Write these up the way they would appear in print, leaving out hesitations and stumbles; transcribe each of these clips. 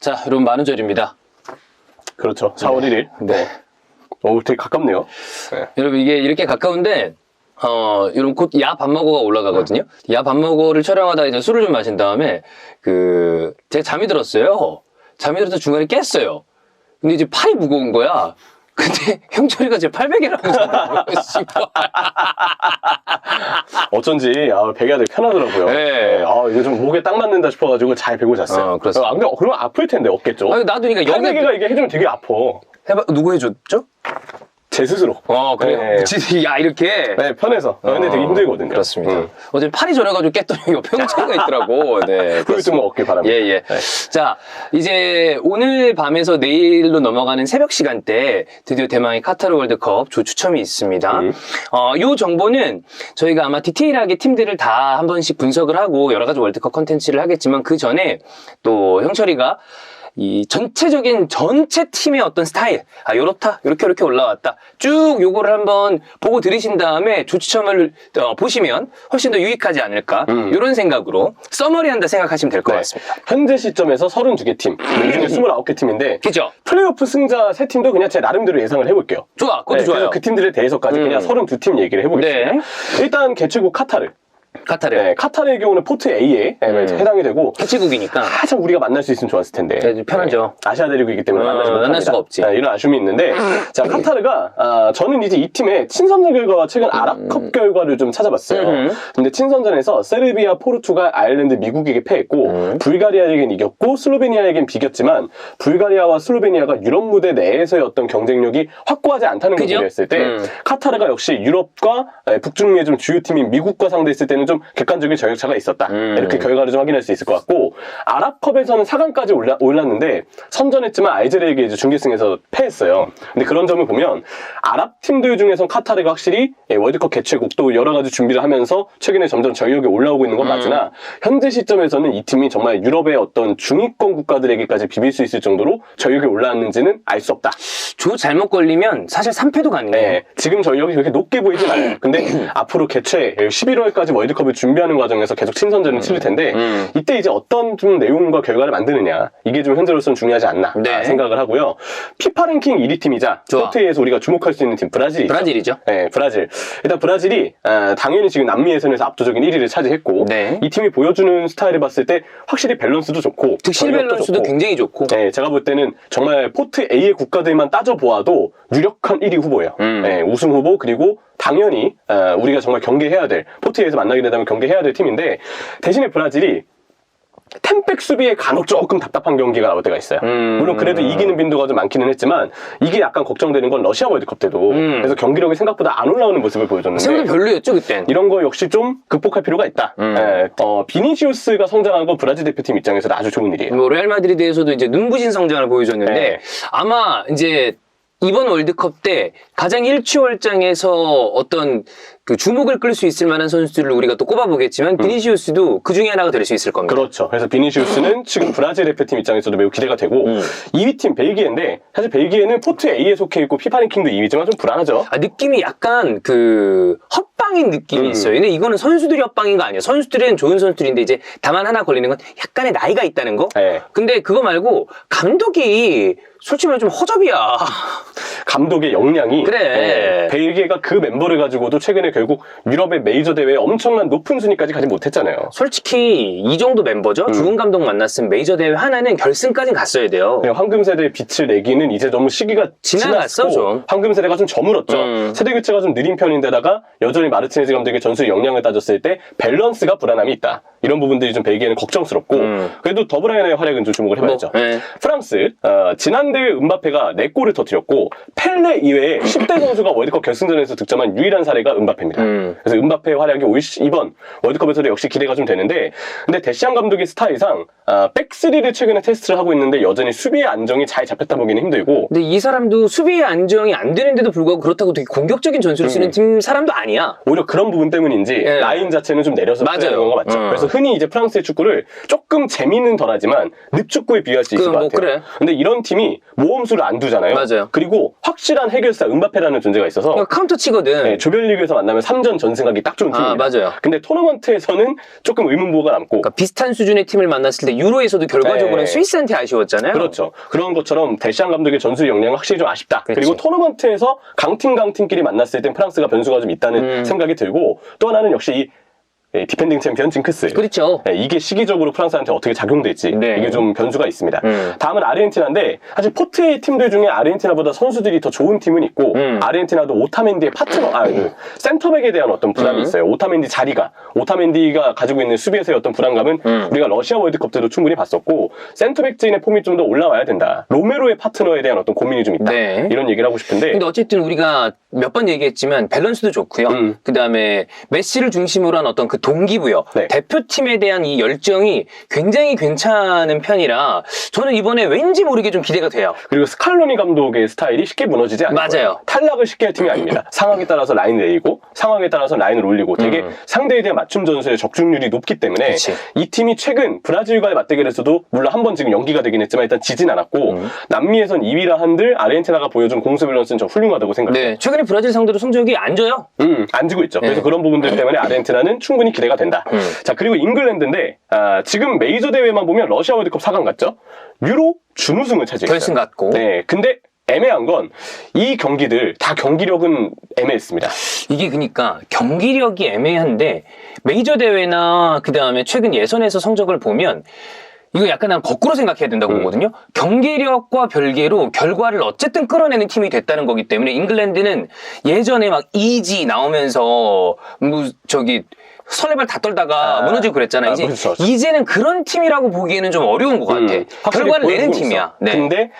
자, 여러분 만우절입니다. 그렇죠. 4월 1일. 네. 오, 되게 가깝네요. 네. 여러분 이게 이렇게 가까운데 여러분 곧 야 밥 먹어가 올라가거든요. 야 밥 먹어를 촬영하다가 이제 술을 좀 마신 다음에 제가 잠이 들었어요. 잠이 들어서 중간에 깼어요. 근데 이제 팔이 무거운 거야. 근데 형철이가 제 팔베개라고 하더라고요. 어쩐지 베개가 되게 편하더라고요. 네. 이게 좀 목에 딱 맞는다 싶어가지고 잘 베고 잤어요. 그렇습니다. 근데 그러면 아플 텐데 어깨 쪽. 나도 그러니까 팔베개가 이게 해주면 되게 아파. 누구 해줬죠? 제 스스로. 그래요? 네. 야, 이렇게. 네, 편해서. 근데 되게 힘들거든요. 그렇습니다. 어제 팔이 저려가지고 깼더니 옆에 형체가 있더라고. 네. 그리고 좀 어깨 바람. 예. 네. 자, 이제 오늘 밤에서 내일로 넘어가는 새벽 시간대 드디어 대망의 카타르 월드컵 조 추첨이 있습니다. 요 정보는 저희가 아마 디테일하게 팀들을 다 한 번씩 분석을 하고 여러 가지 월드컵 컨텐츠를 하겠지만 그 전에 또 형철이가 이 전체적인 전체 팀의 어떤 스타일, 요렇다, 요렇게 올라왔다. 쭉 요거를 한번 보고 들으신 다음에 조추첨을 보시면 훨씬 더 유익하지 않을까. 이런 생각으로 서머리한다 생각하시면 될 것 같습니다. 현재 시점에서 32개 팀, 이 중에 29개 팀인데 그죠? 플레이오프 승자 3팀도 그냥 제 나름대로 예상을 해볼게요. 좋아, 그것도 좋아요. 그래서 그 팀들에 대해서까지 그냥 32팀 얘기를 해보겠습니다. 네. 일단 개최국 카타르. 카타르. 네, 카타르의 경우는 포트 A에 해당이 되고 개최국이니까 참 우리가 만날 수 있으면 좋았을 텐데. 네, 편하죠. 아시아 대륙이기 때문에 만날 수가 없지. 이런 아쉬움이 있는데 자 카타르가 저는 이제 이 팀의 친선전 결과와 최근 아랍컵 결과를 좀 찾아봤어요. 근데 친선전에서 세르비아, 포르투갈, 아일랜드, 미국에게 패했고 불가리아에겐 이겼고 슬로베니아에겐 비겼지만 불가리아와 슬로베니아가 유럽 무대 내에서의 어떤 경쟁력이 확고하지 않다는 걸 고려했을 때 카타르가 역시 유럽과 북중미의 좀 주요 팀인 미국과 상대했을 때는 좀 객관적인 저격차가 있었다. 이렇게 결과를 좀 확인할 수 있을 것 같고 아랍컵에서는 4강까지 올랐는데 선전했지만 알제리에게 이제 준결승에서 패했어요. 근데 그런 점을 보면 아랍 팀들 중에선 카타르가 확실히 월드컵 개최국 또 여러 가지 준비를 하면서 최근에 점점 전력이 올라오고 있는 건 맞으나 현재 시점에서는 이 팀이 정말 유럽의 어떤 중위권 국가들에게까지 비빌 수 있을 정도로 전력이 올라왔는지는 알 수 없다. 조 잘못 걸리면 사실 3패도 가능해요. 네, 지금 전력이 그렇게 높게 보이진 않아요. 근데 앞으로 개최 11월까지 월드컵을 준비하는 과정에서 계속 친선전을 치를 텐데 이때 이제 어떤 좀 내용과 결과를 만드느냐 이게 좀 현재로서는 중요하지 않나 생각을 하고요. 피파 랭킹 1위 팀이자 포트에서 우리가 주목할 수 있는 팀 브라질이죠. 네, 브라질. 일단 브라질이 당연히 지금 남미 예선에서 압도적인 1위를 차지했고 이 팀이 보여주는 스타일을 봤을 때 확실히 밸런스도 좋고 득실 밸런스도 굉장히 좋고 네, 제가 볼 때는 정말 포트 A의 국가들만 따져보아도 유력한 1위 후보예요. 네, 우승 후보 그리고 당연히 우리가 정말 경계해야 될 포트 A에서 만나게 되면 경계해야 될 팀인데 대신에 브라질이 템백 수비에 간혹 조금 답답한 경기가 나올 때가 있어요. 물론 그래도 이기는 빈도가 좀 많기는 했지만 이게 약간 걱정되는 건 러시아 월드컵 때도 그래서 경기력이 생각보다 안 올라오는 모습을 보여줬는데 생각보다 별로였죠 그땐. 이런 거 역시 좀 극복할 필요가 있다. 비니시우스가 성장한 건 브라질 대표팀 입장에서는 아주 좋은 일이에요. 뭐 레알 마드리드에서도 이제 눈부신 성장을 보여줬는데 아마 이제 이번 월드컵 때 가장 일취월장에서 어떤 그 주목을 끌 수 있을 만한 선수들을 우리가 또 꼽아보겠지만 비니시우스도 그 중에 하나가 될 수 있을 겁니다. 그렇죠. 그래서 비니시우스는 지금 브라질 대표팀 입장에서도 매우 기대가 되고 2위 팀 벨기에인데 사실 벨기에는 포트 A에 속해 있고 피파 랭킹도 2위지만 좀 불안하죠. 느낌이 약간 그 헛방인 느낌이 있어요. 근데 이거는 선수들이 헛방인 거 아니에요. 선수들은 좋은 선수들인데 이제 다만 하나 걸리는 건 약간의 나이가 있다는 거. 근데 그거 말고 감독이 솔직히 말하면 좀 허접이야. 감독의 역량이 벨기에가 그 멤버를 가지고도 최근에 결국 유럽의 메이저 대회에 엄청난 높은 순위까지 가지 못했잖아요. 솔직히 이 정도 멤버죠. 좋은 감독 만났으면 메이저 대회 하나는 결승까지 갔어야 돼요. 황금 세대의 빛을 내기는 이제 너무 시기가 지나갔어 좀. 황금 세대가 좀 저물었죠. 세대 교체가 좀 느린 편인데다가 여전히 마르티네즈 감독의 전술 역량을 따졌을 때 밸런스가 불안함이 있다. 이런 부분들이 좀 벨기에는 걱정스럽고 그래도 더브라이너의 활약은 좀 주목을 해봐야죠. 프랑스 지난 대회 음바페가 4골을 터뜨렸고 펠레 이외에 10대 선수가 월드컵 결승전에서 득점한 유일한 사례가 음바페입니다. 그래서 음바페의 활약이 이번 월드컵에서도 역시 기대가 좀 되는데 근데 데시안 감독의 스타일상 백스리를 최근에 테스트를 하고 있는데 여전히 수비의 안정이 잘 잡혔다 보기는 힘들고 근데 이 사람도 수비의 안정이 안 되는데도 불구하고 그렇다고 되게 공격적인 전술을 쓰는 팀 사람도 아니야. 오히려 그런 부분 때문인지 라인 자체는 좀 내려서 맞아요. 거 맞죠. 그래서 흔히 이제 프랑스의 축구를 조금 재미는 덜하지만 늪축구에 비유할 수 있을 것 같아요. 그래. 근데 이런 팀이 모험수를 안 두잖아요. 맞아요. 그리고 확실한 해결사 음바페라는 존재가 있어서 카운터 치거든. 네, 조별리그에서 만나면 3전 전승하기 딱 좋은 팀입니다. 맞아요. 근데 토너먼트에서는 조금 의문부호가 남고 그러니까 비슷한 수준의 팀을 만났을 때 유로에서도 결과적으로는 네. 스위스한테 아쉬웠잖아요. 그렇죠. 그런 것처럼 데시안 감독의 전술 역량은 확실히 좀 아쉽다. 그렇지. 그리고 토너먼트에서 강팀끼리 만났을 땐 프랑스가 변수가 좀 있다는 생각이 들고 또 하나는 역시 이 디펜딩 챔피언 징크스. 그렇죠. 네, 이게 시기적으로 프랑스한테 어떻게 작용될지 네. 이게 좀 변수가 있습니다. 다음은 아르헨티나인데 사실 포트의 팀들 중에 아르헨티나보다 선수들이 더 좋은 팀은 있고 아르헨티나도 오타멘디의 파트너, 센터백에 대한 어떤 부담이 있어요. 오타멘디가 가지고 있는 수비에서의 어떤 불안감은 우리가 러시아 월드컵 때도 충분히 봤었고 센터백진의 폼이 좀 더 올라와야 된다. 로메로의 파트너에 대한 어떤 고민이 좀 있다. 네. 이런 얘기를 하고 싶은데 근데 어쨌든 우리가 몇 번 얘기했지만 밸런스도 좋고요. 그 다음에 메시를 중심으로 한 어떤 그 동기부여, 네. 대표팀에 대한 이 열정이 굉장히 괜찮은 편이라 저는 이번에 왠지 모르게 좀 기대가 돼요. 그리고 스칼로니 감독의 스타일이 쉽게 무너지지 않아요. 맞아요. 탈락을 쉽게 할 팀이 아닙니다. 상황에 따라서 라인을 내리고 상황에 따라서 라인을 올리고 되게 상대에 대한 맞춤 전술의 적중률이 높기 때문에 그치. 이 팀이 최근 브라질과의 맞대결에서도 물론 한 번 지금 연기가 되긴 했지만 일단 지진 않았고 남미에선 2위라 한들 아르헨티나가 보여준 공수 밸런스는 좀 훌륭하다고 생각해요. 네, 최근에 브라질 상대로 성적이 안 좋아요. 안 지고 있죠. 그래서 그런 부분들 때문에 아르헨티나는 충분히 기대가 된다. 자, 그리고 잉글랜드인데 지금 메이저 대회만 보면 러시아 월드컵 4강 갔죠. 유로 준우승을 차지했어요. 결승 갔고. 네, 근데 애매한 건 이 경기들 다 경기력은 애매했습니다. 이게 그러니까 경기력이 애매한데 메이저 대회나 그 다음에 최근 예선에서 성적을 보면 이거 약간 난 거꾸로 생각해야 된다고 보거든요. 경기력과 별개로 결과를 어쨌든 끌어내는 팀이 됐다는 거기 때문에 잉글랜드는 예전에 막 이지 나오면서 설레발 다 떨다가 무너지고 그랬잖아. 그렇죠. 이제는 그런 팀이라고 보기에는 좀 어려운 것 같아. 결과를 내는 팀이야. 네. 근데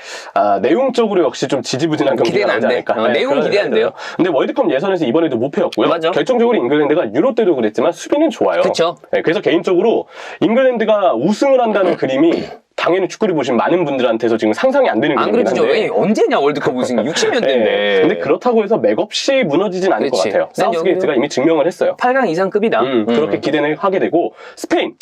내용적으로 역시 좀 지지부진한 경기가 기대는 안 나오지 돼. 않을까. 내용은 기대 안 돼요. 근데 월드컵 예선에서 이번에도 무패였고요. 맞아. 결정적으로 잉글랜드가 유로 때도 그랬지만 수비는 좋아요. 그쵸. 네, 그래서 개인적으로 잉글랜드가 우승을 한다는 그림이 당연히 축구를 보신 많은 분들한테서 지금 상상이 안 되는 안 그림이긴 그래도 한데 언제냐 월드컵 우승이 60년대인데. 네. 근데 그렇다고 해서 맥없이 무너지진 않을 그렇지. 것 같아요. 사우스게이트가 이미 증명을 했어요. 8강 이상급이다. 그렇게 기대는 하게 되고 스페인.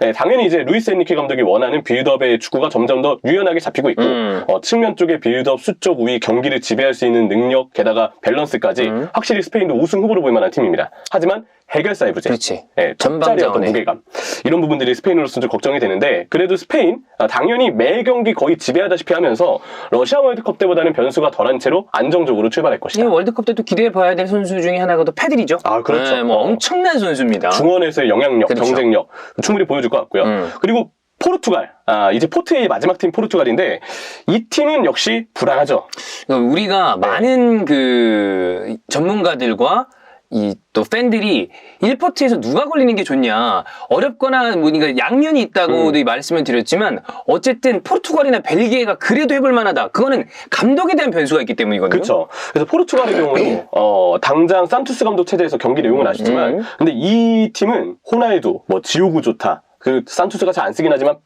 네, 당연히 이제 루이스 엔리케 감독이 원하는 빌드업의 축구가 점점 더 유연하게 잡히고 있고 측면 쪽의 빌드업 수적 우위 경기를 지배할 수 있는 능력 게다가 밸런스까지 확실히 스페인도 우승 후보로 볼 만한 팀입니다. 하지만 해결사의 부재, 그렇지. 전반의 어떤 전방전에. 무게감 이런 부분들이 스페인으로서는 좀 걱정이 되는데 그래도 스페인 당연히 매 경기 거의 지배하다시피 하면서 러시아 월드컵 때보다는 변수가 덜한 채로 안정적으로 출발할 이 것이다. 월드컵 때도 기대해봐야 될 선수 중에 하나가 또 패드리죠. 아, 그렇죠. 네, 뭐 엄청난 선수입니다. 중원에서의 영향력, 그렇죠. 경쟁력 충분히 보여줄 것 같고요. 그리고 포르투갈, 이제 포트의 마지막 팀 포르투갈인데 이 팀은 역시 불안하죠. 그러니까 우리가 많은 그 전문가들과 이 또 팬들이 1포트에서 누가 걸리는 게 좋냐 어렵거나 그러니까 양면이 있다고도 말씀을 드렸지만 어쨌든 포르투갈이나 벨기에가 그래도 해볼 만하다. 그거는 감독에 대한 변수가 있기 때문이거든요. 그렇죠. 그래서 포르투갈의 경우도 당장 산투스 감독 체제에서 경기 내용은 아시지만 근데 이 팀은 호날두, 뭐 지오구 조타 그 산투스가 잘 안 쓰긴 하지만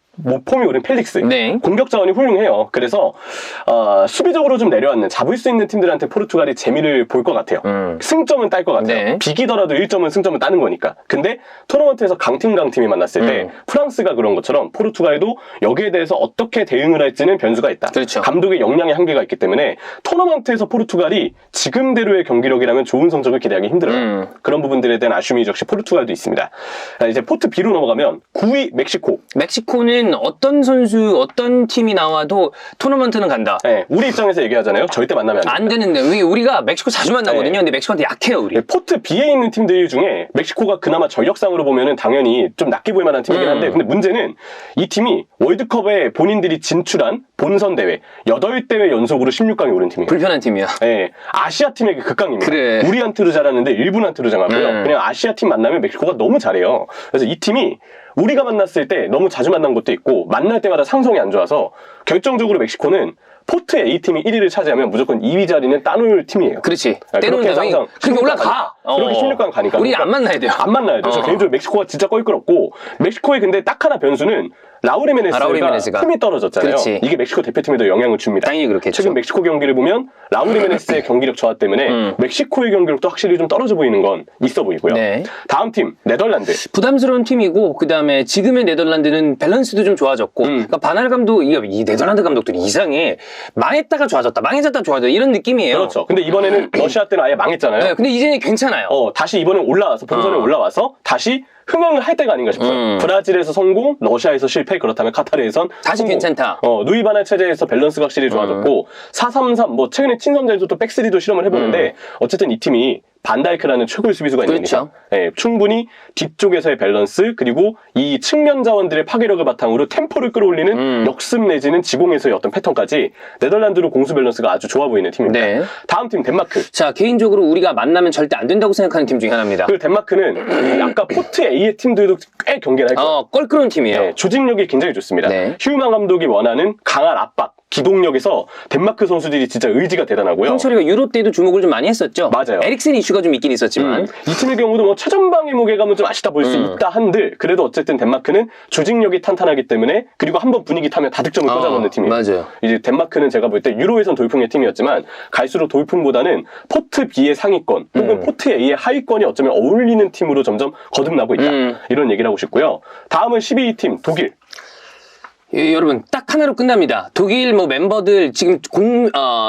폼이 오른 펠릭스 네. 공격 자원이 훌륭해요. 그래서 수비적으로 좀 내려앉는 잡을 수 있는 팀들한테 포르투갈이 재미를 볼 것 같아요. 승점은 딸 것 같아요. 네. 비기더라도 1점은 승점을 따는 거니까. 근데 토너먼트에서 강팀이 만났을 때 프랑스가 그런 것처럼 포르투갈도 여기에 대해서 어떻게 대응을 할지는 변수가 있다. 그렇죠. 감독의 역량의 한계가 있기 때문에 토너먼트에서 포르투갈이 지금대로의 경기력이라면 좋은 성적을 기대하기 힘들어요. 그런 부분들에 대한 아쉬움이 역시 포르투갈도 있습니다. 이제 포트 B로 넘어가면 9위 멕시코. 멕시코는 어떤 선수, 어떤 팀이 나와도 토너먼트는 간다. 네, 우리 입장에서 얘기하잖아요. 절대 만나면 안 됩니다. 안 되는데 우리가 멕시코 자주 만나거든요. 네. 근데 멕시코한테 약해요 우리. 포트 B에 있는 팀들 중에 멕시코가 그나마 전력상으로 보면은 당연히 좀 낮게 보일 만한 팀이긴 한데 근데 문제는 이 팀이 월드컵에 본인들이 진출한 본선 대회 8대회 연속으로 16강에 오른 팀이에요. 불편한 팀이야. 네, 아시아 팀에게 극강입니다. 그래. 우리한테도 잘하는데 일본한테도 잘하고요. 그냥 아시아 팀 만나면 멕시코가 너무 잘해요. 그래서 이 팀이 우리가 만났을 때 너무 자주 만난 것도 있고 만날 때마다 상성이 안 좋아서 결정적으로 멕시코는 포트 A팀이 1위를 차지하면 무조건 2위 자리는 따놓을 팀이에요. 그렇지. 네, 때로는 그렇게 해서 항상 그렇게 올라가. 그렇게 16강 가니까. 우리 그러니까 안 만나야 돼요. 안 만나야 돼요. 저 개인적으로 멕시코가 진짜 껄끄럽고 멕시코의 근데 딱 하나 변수는 라울 히메네스가 힘이 떨어졌잖아요. 그렇지. 이게 멕시코 대표팀에도 영향을 줍니다. 당연히 그렇겠죠. 최근 멕시코 경기를 보면 라울 히메네스의 경기력 저하 때문에 멕시코의 경기력도 확실히 좀 떨어져 보이는 건 있어 보이고요. 네. 다음 팀 네덜란드. 부담스러운 팀이고 그다음에 지금의 네덜란드는 밸런스도 좀 좋아졌고 그러니까 바날 감독 이 네덜란드 감독들이 이상해. 망했다가 좋아졌다. 망해졌다 좋아졌다. 이런 느낌이에요. 그렇죠. 근데 이번에는 러시아 때는 아예 망했잖아요. 네, 근데 이제는 괜찮아요. 다시 이번에 올라와서 본선에 올라와서 다시 흥행을 할 때가 아닌가 싶어요. 브라질에서 성공, 러시아에서 실패, 그렇다면 카타르에선 다시 성공. 괜찮다. 누이바날 체제에서 밸런스가 확실히 좋아졌고 4-3-3 뭐 최근에 친선제에도 또 백스리도 실험을 해보는데 어쨌든 이 팀이 반다이크라는 최고의 수비수가 있는 그렇죠. 이상 충분히 뒤쪽에서의 밸런스 그리고 이 측면 자원들의 파괴력을 바탕으로 템포를 끌어올리는 역습 내지는 지공에서의 어떤 패턴까지 네덜란드로 공수 밸런스가 아주 좋아 보이는 팀입니다. 네. 다음 팀 덴마크. 자, 개인적으로 우리가 만나면 절대 안 된다고 생각하는 팀 중에 하나입니다. 그 덴마크는 이 아까 포트 A의 팀들도 꽤 경기를 할 거예요. 껄끄러운 팀이에요. 네, 조직력이 굉장히 좋습니다. 네. 휴만 감독이 원하는 강한 압박, 기동력에서 덴마크 선수들이 진짜 의지가 대단하고요. 홍철이가 유로 때도 주목을 좀 많이 했었죠. 맞아요. 에릭슨 이슈가 좀 있긴 있었지만 이 팀의 경우도 뭐 최전방의 무게감은 좀 아쉽다 볼 수 있다 한들 그래도 어쨌든 덴마크는 조직력이 탄탄하기 때문에 그리고 한번 분위기 타면 다득점을 꽂아놓는 팀이에요. 맞아요. 이제 덴마크는 제가 볼 때 유로에선 돌풍의 팀이었지만 갈수록 돌풍보다는 포트 B의 상위권 혹은 포트 A의 하위권이 어쩌면 어울리는 팀으로 점점 거듭나고 있다. 이런 얘기를 하고 싶고요. 다음은 12위 팀 독일. 여러분 딱 하나로 끝납니다. 독일 뭐 멤버들 지금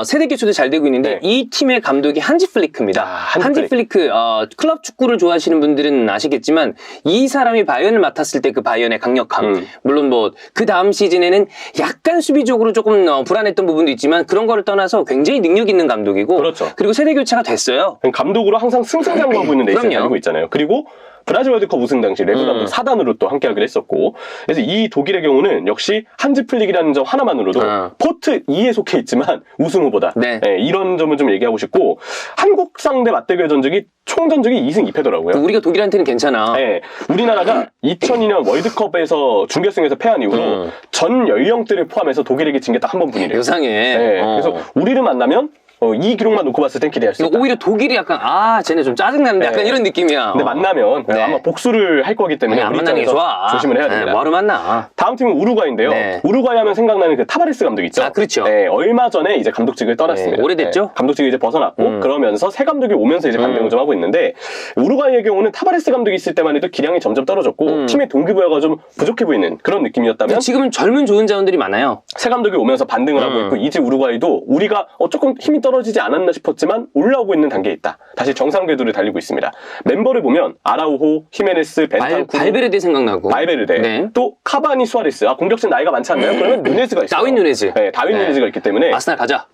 세대 교체도 잘 되고 있는데 네. 이 팀의 감독이 한지 플리크입니다. 한지 플리크 클럽 축구를 좋아하시는 분들은 아시겠지만 이 사람이 바이언을 맡았을 때 그 바이언의 강력함 물론 뭐 그 다음 시즌에는 약간 수비적으로 조금 불안했던 부분도 있지만 그런 거를 떠나서 굉장히 능력 있는 감독이고 그렇죠. 그리고 세대 교체가 됐어요. 감독으로 항상 승승장구하고 있는 레이스를 그럼요. 달리고 있잖아요. 그리고 브라질 월드컵 우승 당시 레브 감독 4단으로 또 함께하기로 했었고 그래서 이 독일의 경우는 역시 한지 플릭이라는 점 하나만으로도 포트 2에 속해 있지만 우승 후보다. 네. 이런 점을 좀 얘기하고 싶고 한국 상대 맞대결 전적이 총 전적이 2승 2패더라고요. 우리가 독일한테는 괜찮아. 네, 우리나라가 2002년 월드컵에서 준결승에서 패한 이후로 전 연령대를 포함해서 독일에게 진 게 딱 한 번뿐이래요. 요상해. 네, 그래서 우리를 만나면 이 기록만 놓고 봤을 땐 기대할 수 있다. 오히려 독일이 약간 쟤네 좀 짜증나는데 약간 이런 느낌이야. 근데 만나면 네. 아마 복수를 할 거기 때문에 안 우리 만나는 게 입장에서 좋아. 조심을 해야 됩니다. 뭐하러 만나. 다음 팀은 우루과이인데요. 네. 우루과이 하면 생각나는 그 타바레스 감독 있죠? 그렇죠. 네, 얼마 전에 이제 감독직을 떠났습니다. 네, 오래됐죠? 감독직을 이제 벗어났고 그러면서 새 감독이 오면서 이제 반등을 좀 하고 있는데 우루과이의 경우는 타바레스 감독이 있을 때만 해도 기량이 점점 떨어졌고 팀의 동기부여가 좀 부족해 보이는 그런 느낌이었다면 지금은 젊은 좋은 자원들이 많아요. 새 감독이 오면서 반등을 하고 있고 이제 우루과이도 우리가 조금 힘이 떨어지지 않았나 싶었지만 올라오고 있는 단계에 있다. 다시 정상 궤도를 달리고 있습니다. 멤버를 보면 아라우호, 히메네스, 벤탄쿠르, 발베르데 생각나고. 발베르데, 네. 또 카바니, 수아레스. 공격진 나이가 많지 않나요? 그러면 누네즈가 있어요. 다윈 누네즈. 네, 다윈 네. 누네즈가 있기 때문에 아스날 가자.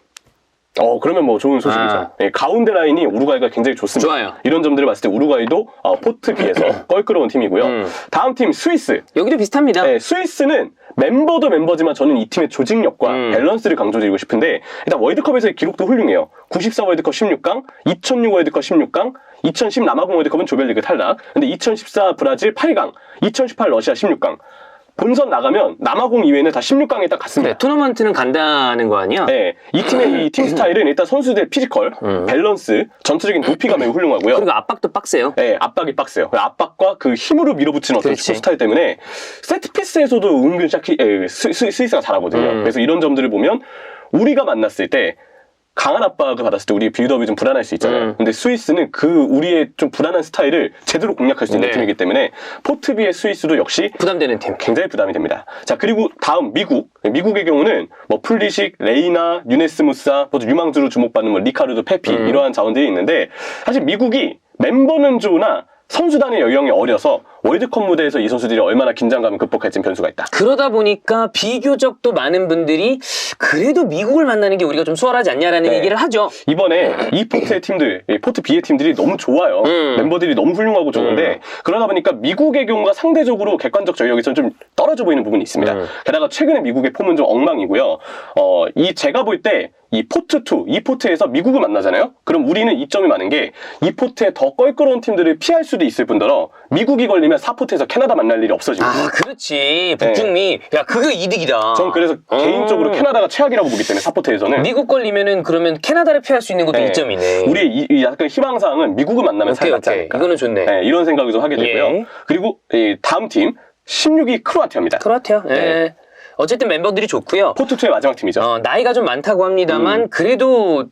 그러면 뭐 좋은 소식이죠. 네, 가운데 라인이 우루과이가 굉장히 좋습니다. 좋아요. 이런 점들을 봤을 때 우루과이도 포트 B에서 껄끄러운 팀이고요. 다음 팀 스위스. 여기도 비슷합니다. 네, 스위스는 멤버도 멤버지만 저는 이 팀의 조직력과 밸런스를 강조드리고 싶은데 일단 월드컵에서의 기록도 훌륭해요. 94 월드컵 16강, 2006 월드컵 16강, 2010 남아공 월드컵은 조별리그 탈락. 근데 2014 브라질 8강, 2018 러시아 16강. 본선 나가면 남아공 이외에는 다 16강에 딱 갔습니다. 네, 토너먼트는 간다는 거 아니야? 네, 이 팀의 이 팀 스타일은 일단 선수들의 피지컬, 밸런스, 전체적인 높이가 매우 훌륭하고요. 그리고 압박도 빡세요. 네, 압박이 빡세요. 압박과 그 힘으로 밀어붙이는 어떤 그렇지. 축구 스타일 때문에 세트피스에서도 은근 스위스가 잘하거든요. 그래서 이런 점들을 보면 우리가 만났을 때 강한 압박을 받았을 때 우리 빌드업이 좀 불안할 수 있잖아요. 근데 스위스는 그 우리의 좀 불안한 스타일을 제대로 공략할 수 있는 네. 팀이기 때문에 포트비의 스위스도 역시 부담되는 팀. 굉장히 부담이 됩니다. 자, 그리고 다음 미국. 미국의 경우는 뭐 풀리식, 레이나, 유네스 무사, 뭐 유망주로 주목받는 뭐 리카르도, 페피 이러한 자원들이 있는데 사실 미국이 멤버는 좋으나 선수단의 연령이 어려서 월드컵 무대에서 이 선수들이 얼마나 긴장감을 극복할지 변수가 있다. 그러다 보니까 비교적 또 많은 분들이 그래도 미국을 만나는 게 우리가 좀 수월하지 않냐라는 네. 얘기를 하죠. 이번에 이 포트의 팀들, 이 포트 B의 팀들이 너무 좋아요. 멤버들이 너무 훌륭하고 좋은데 그러다 보니까 미국의 경우가 상대적으로 객관적 전력에서 좀 떨어져 보이는 부분이 있습니다. 게다가 최근에 미국의 폼은 좀 엉망이고요. 제가 볼 때 이 포트 2, 이 포트에서 미국을 만나잖아요? 그럼 우리는 이점이 많은 게 이 포트에 더 껄끄러운 팀들을 피할 수도 있을 뿐더러 미국이 걸리면 4포트에서 캐나다 만날 일이 없어집니다. 그렇지. 북중미. 야, 그거 이득이다. 전 그래서 개인적으로 캐나다가 최악이라고 보기 때문에 4포트에서는 미국 걸리면은 그러면 캐나다를 피할 수 있는 것도 이점이네. 우리의 이 약간 희망사항은 미국을 만나면 살지 않을까. 이거는 좋네. 네, 이런 생각을 좀 하게 되고요. 예. 그리고 다음 팀 16위 크로아티아입니다. 크로아티아. 예. 네. 어쨌든 멤버들이 좋고요. 포트2의 마지막 팀이죠. 나이가 좀 많다고 합니다만 그래도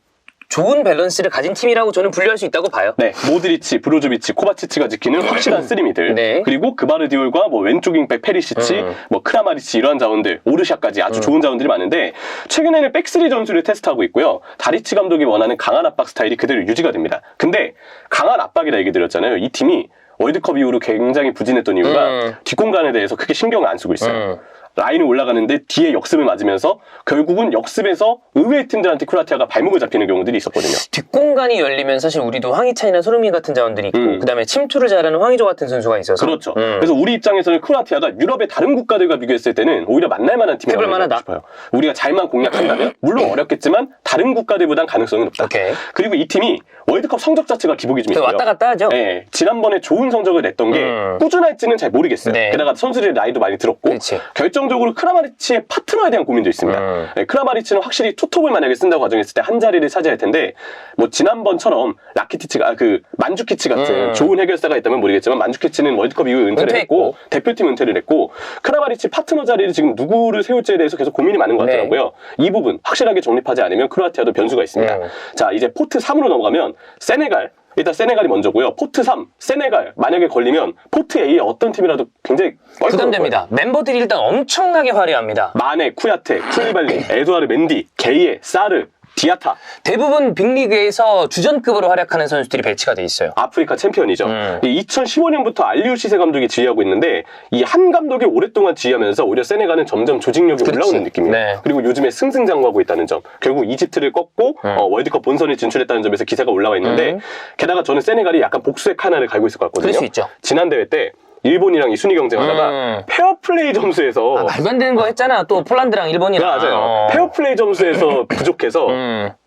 좋은 밸런스를 가진 팀이라고 저는 분류할 수 있다고 봐요. 네, 모드리치, 브로조비치, 코바치치가 지키는 확실한 쓰리미들. 네. 그리고 그바르디올과 뭐 왼쪽 윙백 페리시치, 뭐 크라마리치 이런 자원들, 오르샤까지 아주 좋은 자원들이 많은데 최근에는 백스리 전술을 테스트하고 있고요. 다리치 감독이 원하는 강한 압박 스타일이 그대로 유지가 됩니다. 근데 강한 압박이라 얘기 드렸잖아요. 이 팀이 월드컵 이후로 굉장히 부진했던 이유가 뒷공간에 대해서 크게 신경을 안 쓰고 있어요. 라인이 올라가는데 뒤에 역습을 맞으면서 결국은 역습에서 의외의 팀들한테 크로아티아가 발목을 잡히는 경우들이 있었거든요. 뒷공간이 열리면 사실 우리도 황희찬이나 손흥민 같은 자원들이 있고 그다음에 침투를 잘하는 황의조 같은 선수가 있어서 그렇죠. 그래서 우리 입장에서는 크로아티아가 유럽의 다른 국가들과 비교했을 때는 오히려 만날 만한 팀이라고 해볼 만하다. 싶어요. 우리가 잘만 공략한다면 물론 어렵겠지만 다른 국가들보단 가능성이 높다. 오케이. 그리고 이 팀이 월드컵 성적 자체가 기복이 좀 있어요. 왔다 갔다 하죠. 네, 지난번에 좋은 성적을 냈던 게 꾸준할지는 잘 모르겠어요. 네. 게다가 선수들의 나이도 많이 들었고 그렇지. 결정적으로 크라마리치의 파트너에 대한 고민도 있습니다. 네, 크라마리치는 확실히 투톱을 만약에 쓴다고 가정했을 때 한 자리를 차지할 텐데 뭐 지난번처럼 라키티치가 만주키치 같은 좋은 해결사가 있다면 모르겠지만 만주키치는 월드컵 이후에 은퇴를 했고 대표팀 은퇴를 했고 크라마리치 파트너 자리를 지금 누구를 세울지에 대해서 계속 고민이 많은 것 같더라고요. 이 부분 확실하게 정립하지 않으면 크로아티아도 변수가 있습니다. 자, 이제 포트 3으로 넘어가면 세네갈. 일단 세네갈이 먼저고요. 포트 3, 세네갈 만약에 걸리면 포트 A의 어떤 팀이라도 굉장히 부담됩니다. 멤버들이 일단 엄청나게 화려합니다. 마네, 쿠야테, 쿨리발리, 에두아르 멘디, 게이에, 사르, 디아타. 대부분 빅리그에서 주전급으로 활약하는 선수들이 배치가 돼 있어요. 아프리카 챔피언이죠. 2015년부터 알리우 시세 감독이 지휘하고 있는데 이 한 감독이 오랫동안 지휘하면서 오히려 세네갈은 점점 조직력이 올라오는 느낌이에요. 네. 그리고 요즘에 승승장구하고 있다는 점. 결국 이집트를 꺾고 월드컵 본선에 진출했다는 점에서 기세가 올라와 있는데 게다가 저는 세네갈이 약간 복수의 카나를 갈고 있을 것 같거든요. 그럴 수 있죠. 지난 대회 때 일본이랑 이 순위 경쟁하다가 페어플레이 점수에서 말도 안 되는 거 했잖아. 또 폴란드랑 일본이랑. 맞아요. 페어플레이 점수에서 부족해서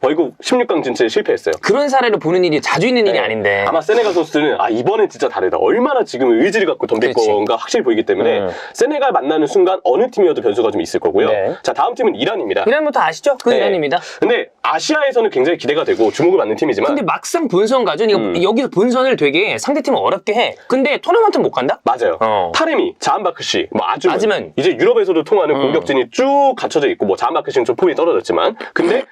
결국 16강 진출에 실패했어요. 그런 사례를 보는 일이 자주 있는 일이 아닌데. 아마 세네갈 선수들은 이번엔 진짜 다르다. 얼마나 지금 의지를 갖고 덤빌 그렇지. 건가 확실히 보이기 때문에 세네갈 만나는 순간 어느 팀이어도 변수가 좀 있을 거고요. 네. 자, 다음 팀은 이란입니다. 이란부터 뭐 아시죠? 그 네. 이란입니다. 근데 아시아에서는 굉장히 기대가 되고 주목을 받는 팀이지만 근데 막상 본선 가죠. 여기서 본선을 되게 상대팀을 어렵게 해. 근데 토너먼트 못 간다? 맞아요. 타레미, 자한바크시, 뭐 아즈문. 이제 유럽에서도 통하는 공격진이 쭉 갖춰져 있고 뭐 자한바크시는 좀 폼이 떨어졌지만 근데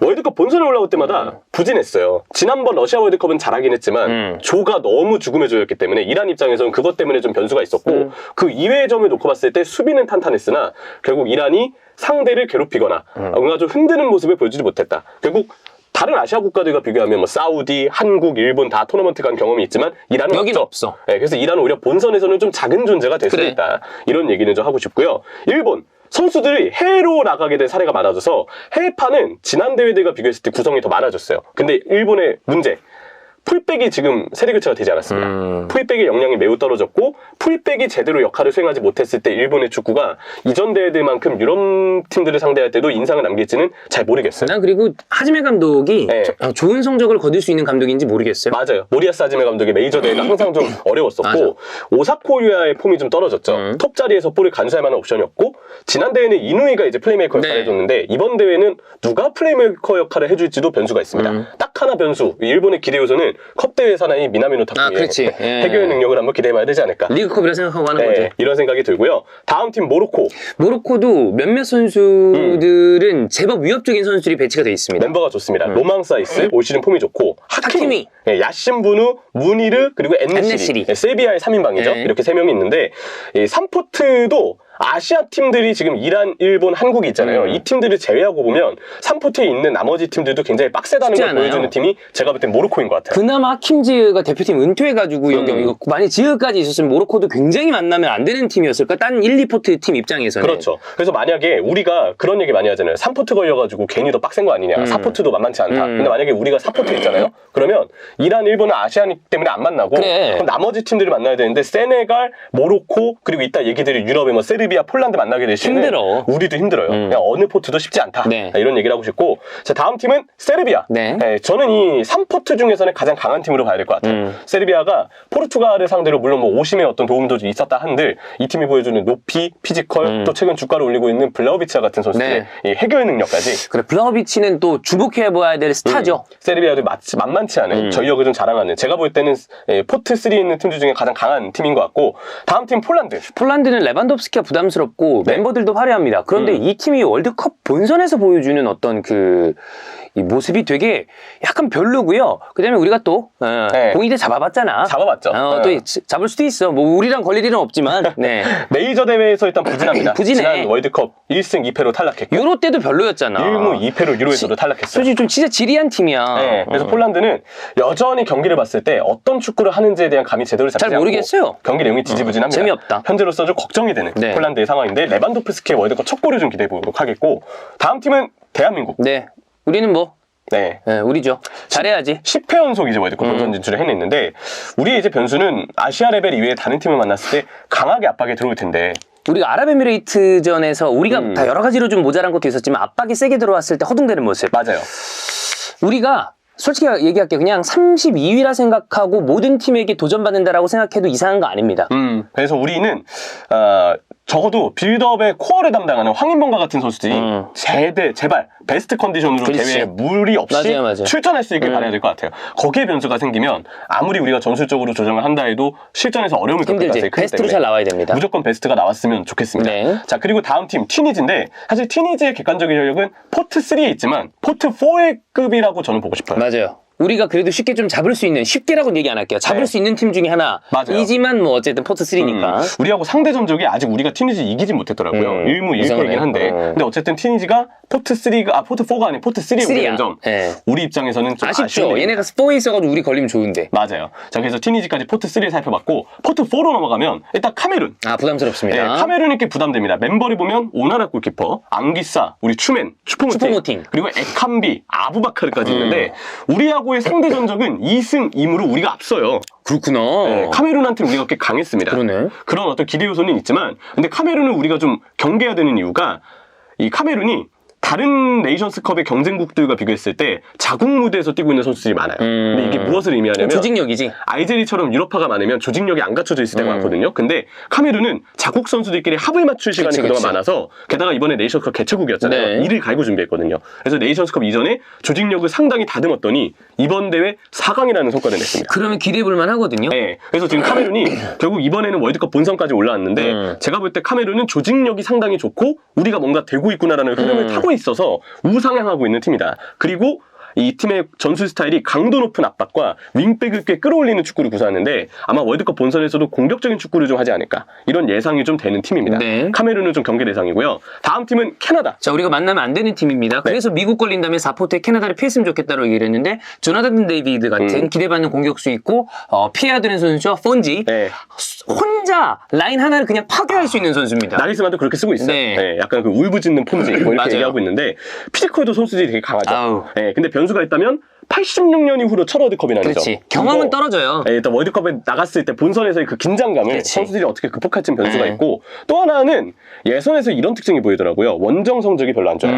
월드컵 본선에 올라올 때마다 부진했어요. 지난번 러시아 월드컵은 잘하긴 했지만 조가 너무 죽음의 조였기 때문에 이란 입장에서는 그것 때문에 좀 변수가 있었고 그 이외의 점을 놓고 봤을 때 수비는 탄탄했으나 결국 이란이 상대를 괴롭히거나 뭔가 좀 흔드는 모습을 보여주지 못했다. 결국 다른 아시아 국가들과 비교하면 뭐 사우디, 한국, 일본 다 토너먼트 간 경험이 있지만 이란은 여기는 없어. 네, 그래서 이란은 오히려 본선에서는 좀 작은 존재가 될 수도 있다. 이런 얘기는 좀 하고 싶고요. 일본. 선수들이 해외로 나가게 된 사례가 많아져서 해외파는 지난 대회들과 비교했을 때 구성이 더 많아졌어요. 근데 일본의 문제. 풀백이 지금 세대 교체가 되지 않았습니다. 풀백의 역량이 매우 떨어졌고 풀백이 제대로 역할을 수행하지 못했을 때 일본의 축구가 이전 대회들만큼 유럽 팀들을 상대할 때도 인상을 남길지는 잘 모르겠어요. 난 그리고 하지메 감독이 네. 좋은 성적을 거둘 수 있는 감독인지 모르겠어요. 맞아요. 모리아스 하지메 감독의 메이저 대회가 항상 좀 어려웠었고 맞아. 오사코유아의 폼이 좀 떨어졌죠. 톱 자리에서 볼을 간수할 만한 옵션이 없고 지난 대회는 이누이가 이제 플레이메이커 역할을 해줬는데 이번 대회는 누가 플레이메이커 역할을 해줄지도 변수가 있습니다. 딱 하나 변수. 일본의 기대 요소는 컵 대회 사나이 미나미노 타쿠의 그렇지. 해결 능력을 한번 기대해봐야 되지 않을까. 리그컵이라 생각하고 하는 거죠. 이런 생각이 들고요. 다음 팀 모로코. 모로코도 몇몇 선수들은 제법 위협적인 선수들이 배치가 돼 있습니다. 멤버가 좋습니다. 로망 사이스, 올 시즌 폼이 좋고 하키미. 야신부누, 무니르, 그리고 엔네시리. 세비야의 3인방이죠. 이렇게 3명이 있는데 이 3포트도 아시아 팀들이 지금 이란, 일본, 한국이 있잖아요. 이 팀들을 제외하고 보면 3포트에 있는 나머지 팀들도 굉장히 빡세다는 걸 보여주는 팀이 제가 볼 땐 모로코인 것 같아요. 그나마 하킴지가 대표팀 은퇴해가지고 여기 이거 만약 지역까지 있었으면 모로코도 굉장히 만나면 안 되는 팀이었을까? 딴 1, 2포트 팀 입장에서는. 그렇죠. 그래서 만약에 우리가 그런 얘기 많이 하잖아요. 3포트 걸려가지고 괜히 더 빡센 거 아니냐. 4포트도 만만치 않다. 근데 만약에 우리가 4포트 있잖아요. 그러면 이란, 일본은 아시아니 때문에 안 만나고 그럼 나머지 팀들을 만나야 되는데 세네갈, 모로코 그리고 이따 얘기 드릴 유럽의 뭐 세르비아 세르비아, 폴란드 만나게 될 시에는 힘들어. 우리도 힘들어요. 그냥 어느 포트도 쉽지 않다. 네. 이런 얘기를 하고 싶고, 자, 다음 팀은 세르비아. 네. 저는 이 3포트 중에서는 가장 강한 팀으로 봐야 될 것 같아요. 세르비아가 포르투갈을 상대로 물론 뭐 오심의 어떤 도움도 있었다 한들 이 팀이 보여주는 높이, 피지컬, 또 최근 주가를 올리고 있는 블라우비치와 같은 선수들의 이 해결 능력까지. 그래, 블라우비치는 또 주목해봐야 될 스타죠. 세르비아도 만만치 않은 전력을 좀 자랑하는, 제가 볼 때는 포트 3에 있는 팀들 중에 가장 강한 팀인 것 같고, 다음 팀 폴란드. 폴란드는 레반도프스키가 부담스럽고 네. 멤버들도 화려합니다. 그런데 이 팀이 월드컵 본선에서 보여주는 어떤 이 모습이 되게 약간 별로고요. 그다음에 우리가 또 네. 공이대 잡아봤잖아. 잡아봤죠. 또 잡을 수도 있어. 뭐 우리랑 걸릴 일은 없지만. 네. 메이저 대회에서 일단 부진합니다. 부진해. 지난 월드컵 1승 2패로 탈락했고, 유로 때도 별로였잖아. 1무 2패로 유로에서도 탈락했어요. 솔직히 좀 진짜 지리한 팀이야. 네, 그래서 폴란드는 여전히 경기를 봤을 때 어떤 축구를 하는지에 대한 감이 제대로 잡히지 잘 모르겠어요. 않고 경기 내용이 지지부진합니다. 재미없다. 현재로서 좀 걱정이 되는 네. 폴란드의 상황인데, 레반도프스키의 월드컵 첫 골을 좀 기대해 보도록 하겠고, 다음 팀은 대한민국. 네. 우리는 뭐 네. 우리죠. 잘해야지. 10회 연속 이제 월드컵 본선 진출을 해냈는데, 우리의 이제 변수는 아시아 레벨 이외에 다른 팀을 만났을 때 강하게 압박에 들어올 텐데, 우리가 아랍에미레이트전에서 우리가 다 여러 가지로 좀 모자란 것도 있었지만 압박이 세게 들어왔을 때 허둥대는 모습. 맞아요. 우리가 솔직히 얘기할게요. 그냥 32위라 생각하고 모든 팀에게 도전받는다라고 생각해도 이상한 거 아닙니다. 그래서 우리는 적어도 빌드업의 코어를 담당하는 황인범과 같은 선수들이 제발 베스트 컨디션으로 그렇지. 대회에 무리 없이 맞아요. 출전할 수 있게 바라야 될 것 같아요. 거기에 변수가 생기면 아무리 우리가 전술적으로 조정을 한다 해도 실전에서 어려움을 겪을 힘들지. 가능성이 크기 베스트로 때문에 잘 나와야 됩니다. 무조건 베스트가 나왔으면 좋겠습니다. 네. 자, 그리고 다음 팀 튀니지인데, 사실 튀니지의 객관적인 전력은 포트 3에 있지만 포트 4의 급이라고 저는 보고 싶어요. 맞아요. 우리가 그래도 쉽게 좀 잡을 수 있는, 쉽게라고는 얘기 안 할게요. 잡을 네. 수 있는 팀 중에 하나. 맞아요. 이지만 뭐 어쨌든 포트 3니까. 우리하고 상대 전적이 아직 우리가 튀니지 이기진 못했더라고요. 1무 1패이긴 한데. 근데 어쨌든 튀니지가 포트 3가, 포트 4가 아닌 포트 3에 오게 된 점. 네. 우리 입장에서는 좀 아쉽죠. 아쉬운 얘네가 스포에 있어가지고 우리 걸리면 좋은데. 맞아요. 자, 그래서 튀니지까지 포트 3를 살펴봤고, 포트 4로 넘어가면 일단 카메룬. 부담스럽습니다. 네, 카메룬이 꽤 부담됩니다. 멤버를 보면 오나라 골키퍼, 앙기사, 우리 추멘, 슈퍼모팅, 그리고 에캄비, 아부바카르까지 있는데, 우리하고의 상대 전적은 2승 2무로 우리가 앞서요. 그렇구나. 네, 카메룬한테는 우리가 꽤 강했습니다. 그러네. 그런 어떤 기대 요소는 있지만, 근데 카메룬을 우리가 좀 경계해야 되는 이유가, 이 카메룬이 다른 네이션스컵의 경쟁국들과 비교했을 때 자국 무대에서 뛰고 있는 선수들이 많아요. 근데 이게 무엇을 의미하냐면, 조직력이지. 알제리처럼 유럽파가 많으면 조직력이 안 갖춰져 있을 때가 많거든요. 근데 카메룬은 자국 선수들끼리 합을 맞출 시간이 그동안 많아서, 게다가 이번에 네이션스컵 개최국이었잖아요. 네. 이를 갈고 준비했거든요. 그래서 네이션스컵 이전에 조직력을 상당히 다듬었더니 이번 대회 4강이라는 성과를 냈습니다. 그러면 기대해볼만 하거든요. 네, 그래서 지금 카메룬이 결국 이번에는 월드컵 본선까지 올라왔는데, 제가 볼 때 카메룬은 조직력이 상당히 좋고 우리가 뭔가 되고 있구나라는 흐름을 타고 있어서 우상향하고 있는 팀이다. 그리고 이 팀의 전술 스타일이 강도 높은 압박과 윙백을 꽤 끌어올리는 축구를 구사하는데, 아마 월드컵 본선에서도 공격적인 축구를 좀 하지 않을까, 이런 예상이 좀 되는 팀입니다. 네. 카메룬은 좀 경계 대상이고요. 다음 팀은 캐나다. 자, 우리가 만나면 안 되는 팀입니다. 그래서 미국 걸린 다음에 4포트에 캐나다를 피했으면 좋겠다고 얘기를 했는데, 조나단 데이비드 같은 기대받는 공격수 있고, 피해야 되는 선수죠. 폰지. 네. 혼자 라인 하나를 그냥 파괴할 수 있는 선수입니다. 나리스만도 그렇게 쓰고 있어요. 네. 네, 약간 그 울부짖는 폰지 뭐 이렇게 맞아요. 얘기하고 있는데, 피지컬도 선수들이 되게 강하죠. 아우. 네, 근데 변수가 있다면 86년 이후로 첫 월드컵이라는 그렇지. 점. 경험은 이거, 떨어져요. 네, 일단 월드컵에 나갔을 때 본선에서의 그 긴장감을 그렇지. 선수들이 어떻게 극복할지는 변수가 네. 있고, 또 하나는 예선에서 이런 특징이 보이더라고요. 원정 성적이 별로 안 좋아요.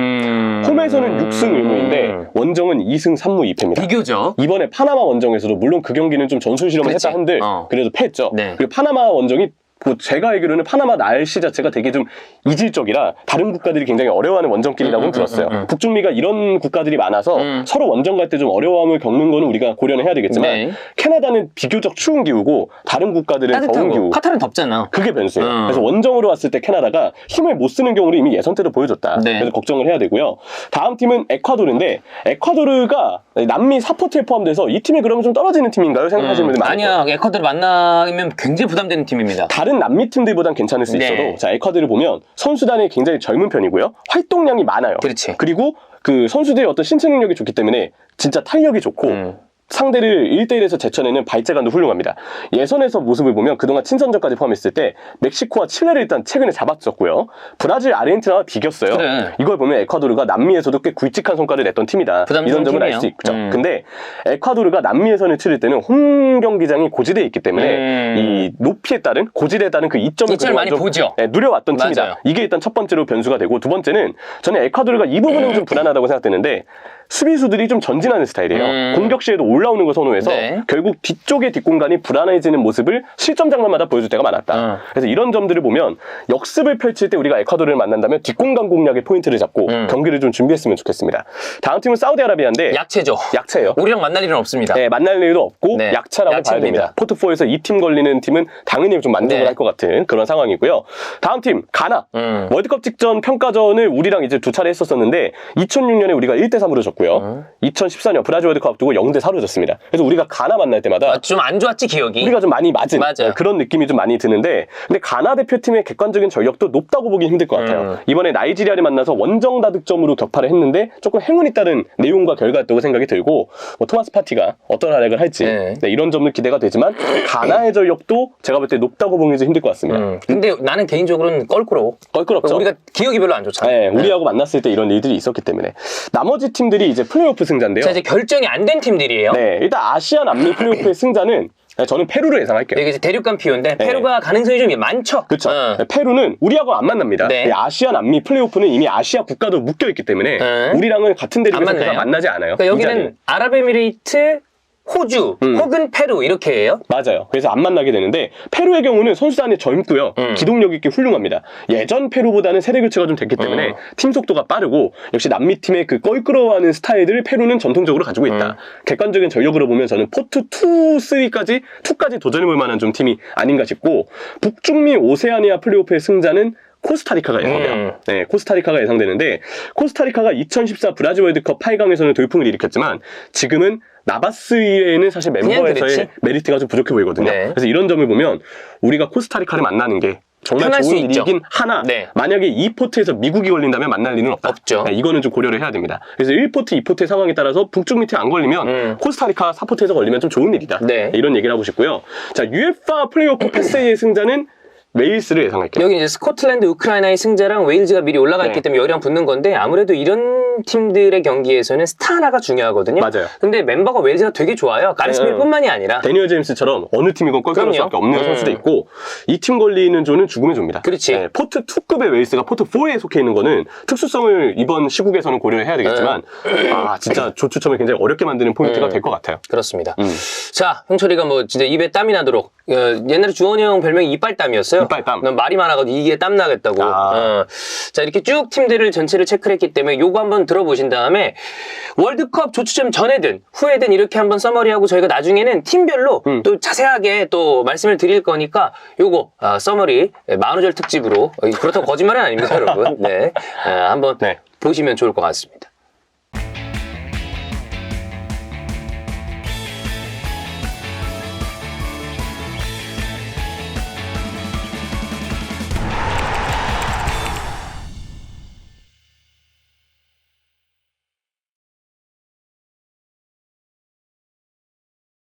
홈에서는 6승 1무인데 원정은 2승 3무 2패입니다. 비교죠. 이번에 파나마 원정에서도 물론 그 경기는 좀 전술 실험을 그렇지. 했다 한들 그래도 패했죠. 네. 그리고 파나마 원정이 제가 알기로는 파나마 날씨 자체가 되게 좀 이질적이라 다른 국가들이 굉장히 어려워하는 원정길이라고 들었어요. 북중미가 이런 국가들이 많아서 서로 원정 갈 때 좀 어려움을 겪는 거는 우리가 고려는 해야 되겠지만, 네. 캐나다는 비교적 추운 기후고 다른 국가들은 더운 따뜻하고 기후. 카타르는 덥잖아. 그게 변수예요. 그래서 원정으로 왔을 때 캐나다가 힘을 못 쓰는 경우를 이미 예선 때도 보여줬다. 네. 그래서 걱정을 해야 되고요. 다음 팀은 에콰도르인데, 에콰도르가 남미 4포트에 포함돼서 이 팀이 그러면 좀 떨어지는 팀인가요? 생각하시는 분들이 많을 거예요. 아니야. 에콰도르 만나면 굉장히 부담되는 팀입니다. 다른 남미 팀들보단 괜찮을 수 네. 있어도, 자, 에콰도르 보면 선수단이 굉장히 젊은 편이고요. 활동량이 많아요. 그렇지. 그리고 그 선수들의 어떤 신체 능력이 좋기 때문에 진짜 탄력이 좋고 상대를 1대1에서 제쳐내는 발재간도 훌륭합니다. 예선에서 모습을 보면 그동안 친선전까지 포함했을 때 멕시코와 칠레를 일단 최근에 잡았었고요. 브라질, 아르헨티나와 비겼어요. 그래. 이걸 보면 에콰도르가 남미에서도 꽤 굵직한 성과를 냈던 팀이다. 부담스러운 이런 점을 알 팀이에요. 수 있죠. 근데 에콰도르가 남미 예선을 치를 때는 홈 경기장이 고지대에 있기 때문에 이 높이에 따른 고지대에 따른 그 이점을 많이 보죠. 누려왔던 맞아요. 팀이다. 이게 일단 첫 번째로 변수가 되고 두 번째는 저는 에콰도르가 이 부분은 좀 불안하다고 생각되는데 수비수들이 좀 전진하는 스타일이에요. 공격 시에도 올라오는 걸 선호해서 네. 결국 뒤쪽의 뒷공간이 불안해지는 모습을 실점 장면마다 보여줄 때가 많았다. 그래서 이런 점들을 보면 역습을 펼칠 때 우리가 에콰도르를 만난다면 뒷공간 공략의 포인트를 잡고 경기를 좀 준비했으면 좋겠습니다. 다음 팀은 사우디아라비아인데 약체죠. 약체예요. 우리랑 만날 일은 없습니다. 네, 만날 일도 없고 네, 약차라고 봐야 약체입니다. 됩니다. 포트4에서 이 팀 걸리는 팀은 당연히 좀 만족을 네. 할 것 같은 그런 상황이고요. 다음 팀 가나. 월드컵 직전 평가전을 우리랑 이제 두 차례 했었었는데 2006년에 우리가 1대3으로 졌고요. 2014년 브라질 월드컵 앞두고 0대4로 졌습니다. 그래서 우리가 가나 만날 때마다 좀 안 좋았지 기억이. 우리가 좀 많이 맞은 맞아요. 그런 느낌이 좀 많이 드는데 근데 가나 대표팀의 객관적인 전력도 높다고 보기 힘들 것 같아요. 이번에 나이지리아를 만나서 원정 다득점으로 격파를 했는데 조금 행운이 따른 내용과 결과였다고 생각이 들고 뭐 토마스 파티가 어떤 활약을 할지 네. 네, 이런 점도 기대가 되지만 가나의 전력도 제가 볼 때 높다고 보기 좀 힘들 것 같습니다. 근데 나는 개인적으로는 껄끄러워. 껄끄럽죠. 우리가 기억이 별로 안 좋잖아. 네, 우리하고 만났을 때 이런 일들이 있었기 때문에 나머지 팀들이 이제 플레이오프 승자인데요. 자, 이제 결정이 안 된 팀들이에요. 네, 일단 아시아 남미 플레이오프의 승자는 저는 페루를 예상할게요. 이게 이제 대륙간 피오인데 페루가 가능성이 좀 많죠. 그렇죠. 페루는 우리하고 안 만납니다. 네. 아시아 남미 플레이오프는 이미 아시아 국가도 묶여 있기 때문에 우리랑은 같은 대륙에서 안 만나요? 만나지 않아요. 그러니까 이 여기는 자리는. 아랍에미리트, 호주 혹은 페루 이렇게 해요. 맞아요. 그래서 안 만나게 되는데 페루의 경우는 선수단이 젊고요. 기동력 있게 훌륭합니다. 예전 페루보다는 세대 교체가 좀 됐기 때문에 팀 속도가 빠르고 역시 남미 팀의 그 껄끄러워하는 스타일들을 페루는 전통적으로 가지고 있다. 객관적인 전력으로 보면 저는 포트 2, 2까지 도전해볼 만한 좀 팀이 아닌가 싶고 북중미 오세아니아 플레이오프의 승자는 코스타리카가 예상돼요. 네, 코스타리카가 예상되는데 코스타리카가 2014 브라질 월드컵 8강에서는 돌풍을 일으켰지만 지금은 나바스 이외에는 사실 멤버에서의 메리트가 좀 부족해 보이거든요. 네. 그래서 이런 점을 보면 우리가 코스타리카를 만나는 게 정말 편할 수 좋은 있죠. 일이긴 하나 네. 만약에 2포트에서 미국이 걸린다면 만날 일은 없다. 없죠. 네, 이거는 좀 고려를 해야 됩니다. 그래서 1포트, 2포트의 상황에 따라서 북중 밑에 안 걸리면 코스타리카 4포트에서 걸리면 좀 좋은 일이다. 네. 이런 얘기를 하고 싶고요. 자, UEFA 플레이오프 패스의 승자는 웨일스를 예상할게요. 여기 이제 스코틀랜드, 우크라이나의 승자랑 웨일즈가 미리 올라가 있기 네. 때문에 여기랑 붙는 건데 아무래도 이런 팀들의 경기에서는 스타 하나가 중요하거든요. 맞아요. 근데 멤버가 웨일즈가 되게 좋아요. 가리스빌뿐만이 아니라. 데니얼 제임스처럼 어느 팀이건 껄끄러울 그럼요. 수밖에 없는 선수도 있고 이 팀 걸리는 조는 죽음의 조입니다. 그렇지. 네, 포트 2급의 웨일스가 포트 4에 속해 있는 거는 특수성을 이번 시국에서는 고려를 해야 되겠지만 진짜 조추첨을 굉장히 어렵게 만드는 포인트가 될 것 같아요. 그렇습니다. 자, 형철이가 뭐 진짜 입에 땀이 나도록 옛날에 주원이 형 별명이 이빨땀이었어요. 이빨땀. 난 말이 많아가지고 이게 땀 나겠다고. 자, 이렇게 쭉 팀들을 전체를 체크를 했기 때문에 요거 한번 들어보신 다음에 월드컵 조추첨 전에든 후에든 이렇게 한번 서머리하고 저희가 나중에는 팀별로 또 자세하게 또 말씀을 드릴 거니까 요거 서머리 만우절 특집으로 그렇다고 거짓말은 아닙니다, 여러분. 네, 한번 보시면 좋을 것 같습니다.